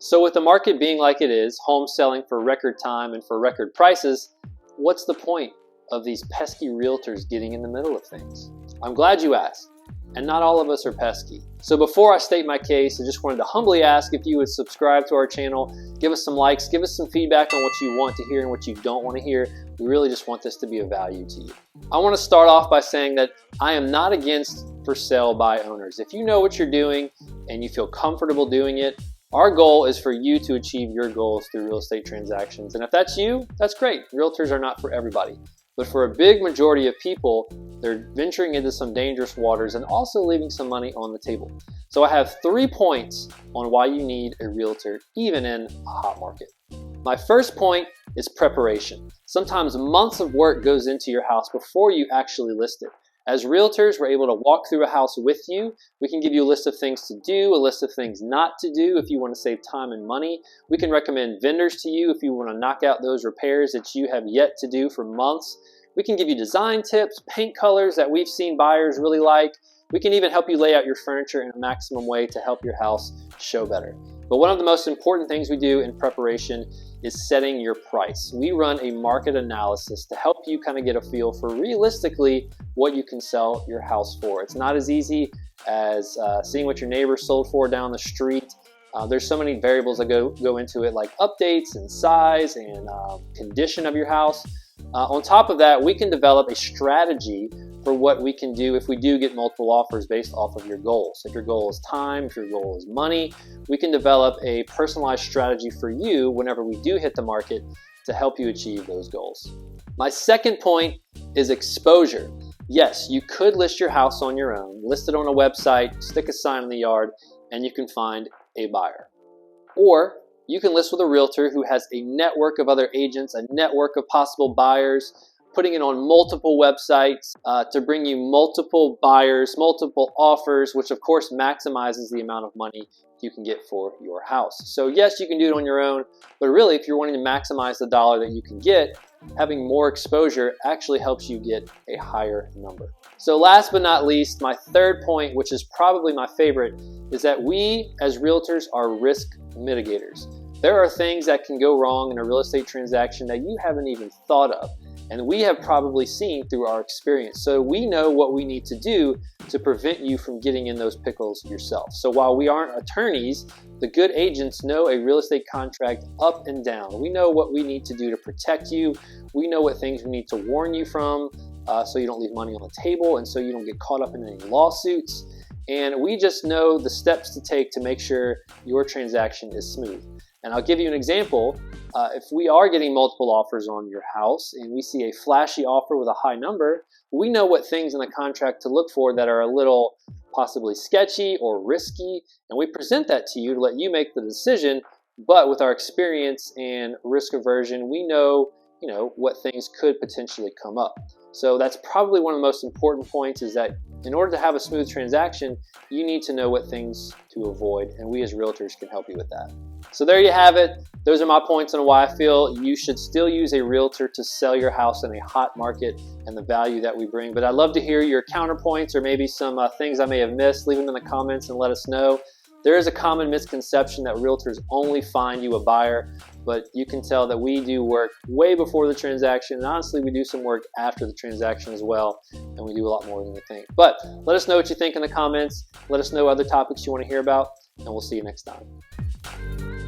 So with the market being like it is, homes selling for record time and for record prices, what's the point of these pesky realtors getting in the middle of things? I'm glad you asked. And not all of us are pesky. So before I state my case, I just wanted to humbly ask if you would subscribe to our channel, give us some likes, give us some feedback on what you want to hear and what you don't want to hear. We really just want this to be of value to you. I want to start off by saying that I am not against for sale by owners. If you know what you're doing and you feel comfortable doing it, our goal is for you to achieve your goals through real estate transactions. And if that's you, that's great. Realtors are not for everybody. But for a big majority of people, they're venturing into some dangerous waters and also leaving some money on the table. So I have 3 points on why you need a realtor, even in a hot market. My first point is preparation. Sometimes months of work goes into your house before you actually list it. As realtors, we're able to walk through a house with you. We can give you a list of things to do, a list of things not to do if you want to save time and money. We can recommend vendors to you if you want to knock out those repairs that you have yet to do for months. We can give you design tips, paint colors that we've seen buyers really like. We can even help you lay out your furniture in a maximum way to help your house show better. But one of the most important things we do in preparation is setting your price. We run a market analysis to help you kind of get a feel for realistically what you can sell your house for. It's not as easy as seeing what your neighbor sold for down the street. There's so many variables that go into it, like updates and size and condition of your house. On top of that, we can develop a strategy for what we can do if we do get multiple offers based off of your goals. If your goal is time, if your goal is money, we can develop a personalized strategy for you whenever we do hit the market to help you achieve those goals. My second point is exposure. Yes, you could list your house on your own, list it on a website, stick a sign in the yard, and you can find a buyer. Or you can list with a realtor who has a network of other agents, a network of possible buyers, putting it on multiple websites to bring you multiple buyers, multiple offers, which of course maximizes the amount of money you can get for your house. So yes, you can do it on your own, but really if you're wanting to maximize the dollar that you can get, having more exposure actually helps you get a higher number. So last but not least, my third point, which is probably my favorite, is that we as realtors are risk mitigators. There are things that can go wrong in a real estate transaction that you haven't even thought of, and we have probably seen through our experience. So we know what we need to do to prevent you from getting in those pickles yourself. So while we aren't attorneys, the good agents know a real estate contract up and down. We know what we need to do to protect you. We know what things we need to warn you from so you don't leave money on the table and so you don't get caught up in any lawsuits. And we just know the steps to take to make sure your transaction is smooth. And I'll give you an example. If we are getting multiple offers on your house and we see a flashy offer with a high number, we know what things in the contract to look for that are a little possibly sketchy or risky, and we present that to you to let you make the decision. But with our experience and risk aversion, we know what things could potentially come up. So that's probably one of the most important points, is that in order to have a smooth transaction, you need to know what things to avoid, and we as realtors can help you with that. So there you have it. Those are my points on why I feel you should still use a realtor to sell your house in a hot market and the value that we bring. But I'd love to hear your counterpoints or maybe some things I may have missed. Leave them in the comments and let us know. There is a common misconception that realtors only find you a buyer, but you can tell that we do work way before the transaction, and honestly we do some work after the transaction as well, and we do a lot more than you think. But let us know what you think in the comments. Let us know other topics you want to hear about, and we'll see you next time.